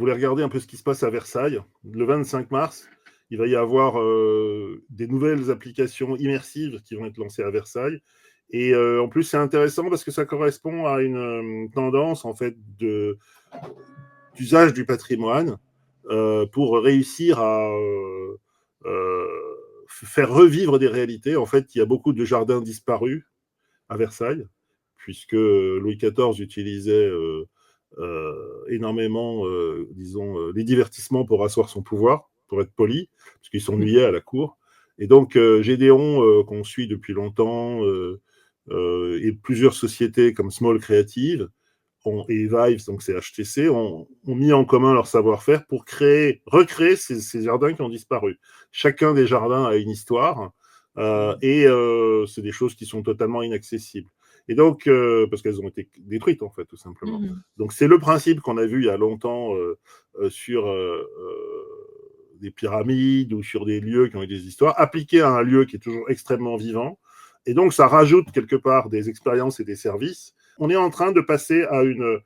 voulez regarder un peu ce qui se passe à Versailles, le 25 mars, il va y avoir des nouvelles applications immersives qui vont être lancées à Versailles. Et en plus, c'est intéressant parce que ça correspond à une tendance en fait d'usage du patrimoine pour réussir à faire revivre des réalités. En fait, il y a beaucoup de jardins disparus à Versailles, puisque Louis XIV utilisait énormément, disons, les divertissements pour asseoir son pouvoir, pour être poli, parce qu'il s'ennuyait à la cour. Et donc, Gédéon, qu'on suit depuis longtemps, et plusieurs sociétés comme Small Creative et Vives, donc c'est HTC, ont mis en commun leur savoir-faire pour recréer ces jardins qui ont disparu. Chacun des jardins a une histoire, et c'est des choses qui sont totalement inaccessibles. Et donc, parce qu'elles ont été détruites, en fait, tout simplement. Donc, c'est le principe qu'on a vu il y a longtemps sur des pyramides ou sur des lieux qui ont eu des histoires, appliqué à un lieu qui est toujours extrêmement vivant. Et donc, ça rajoute quelque part des expériences et des services. On est en train de passer à une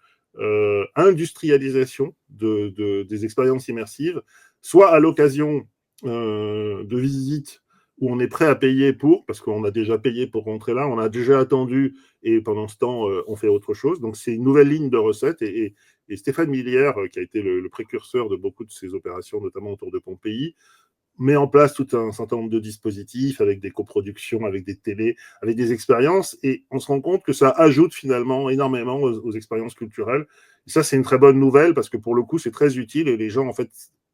industrialisation des expériences immersives, soit à l'occasion de visites où on est prêt à payer pour, parce qu'on a déjà payé pour rentrer là, on a déjà attendu, et pendant ce temps, on fait autre chose. Donc, c'est une nouvelle ligne de recettes. Et Stéphane Millière, qui a été le précurseur de beaucoup de ces opérations, notamment autour de Pompéi, met en place tout un certain nombre de dispositifs avec des coproductions, avec des télés, avec des expériences, et on se rend compte que ça ajoute finalement énormément aux expériences culturelles. Et ça, c'est une très bonne nouvelle parce que pour le coup, c'est très utile et les gens, en fait,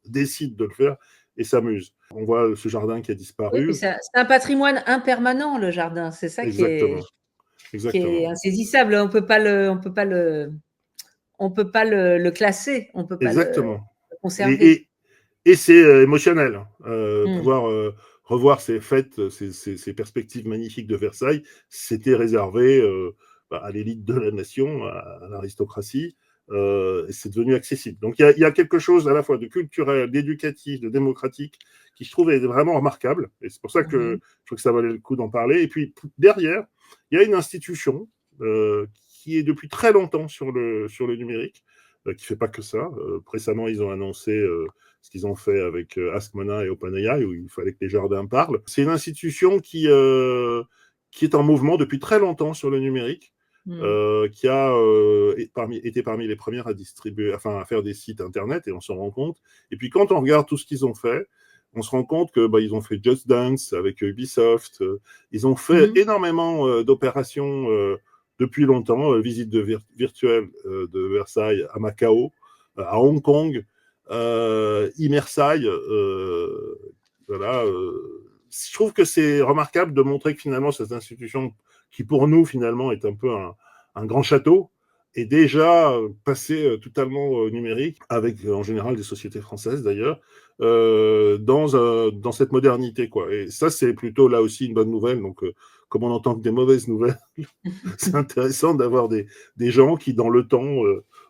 décident de le faire et s'amusent. On voit ce jardin qui a disparu. Oui, puis c'est un patrimoine impermanent, le jardin. C'est ça qui est insaisissable. On peut pas le classer. On peut pas le conserver. Et c'est émotionnel. Pouvoir revoir ces fêtes, ces perspectives magnifiques de Versailles, c'était réservé à l'élite de la nation, à l'aristocratie. C'est devenu accessible. Donc il y a quelque chose à la fois de culturel, d'éducatif, de démocratique qui, je trouve, est vraiment remarquable. Et c'est pour ça que je trouve que ça valait le coup d'en parler. Et puis derrière, il y a une institution qui est depuis très longtemps sur le numérique, qui fait pas que ça. Récemment, ils ont annoncé ce qu'ils ont fait avec Askmona et OpenAI, où il fallait que les jardins parlent. C'est une institution qui est en mouvement depuis très longtemps sur le numérique, qui a été parmi les premières à distribuer, enfin à faire des sites internet, et on s'en rend compte. Et puis quand on regarde tout ce qu'ils ont fait, on se rend compte que ils ont fait Just Dance avec Ubisoft, ils ont fait énormément d'opérations depuis longtemps, visite virtuelle de Versailles à Macao, à Hong Kong, Immersailles, voilà. Je trouve que c'est remarquable de montrer que finalement cette institution, qui pour nous finalement est un peu un grand château, est déjà passée totalement au numérique, avec en général des sociétés françaises d'ailleurs, dans cette modernité, quoi. Et ça, c'est plutôt là aussi une bonne nouvelle. Donc, comme on entend que des mauvaises nouvelles, c'est intéressant d'avoir des gens qui, dans le temps,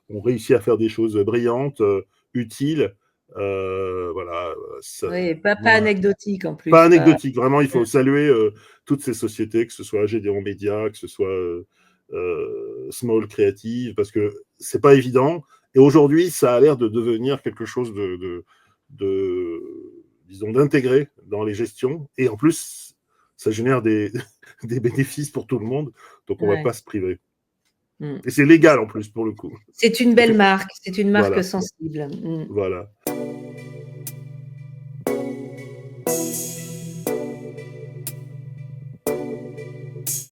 ont réussi à faire des choses brillantes, utiles. Voilà. Oui, pas anecdotique en plus. Pas anecdotique. Vraiment, il faut saluer toutes ces sociétés, que ce soit Gédéon Média, que ce soit Small Creative, parce que c'est pas évident. Et aujourd'hui, ça a l'air de devenir quelque chose disons, d'intégré dans les gestions. Et en plus, ça génère des bénéfices pour tout le monde. Donc, on va pas se priver. Et c'est légal en plus, pour le coup. C'est une belle marque. C'est une marque sensible. Voilà.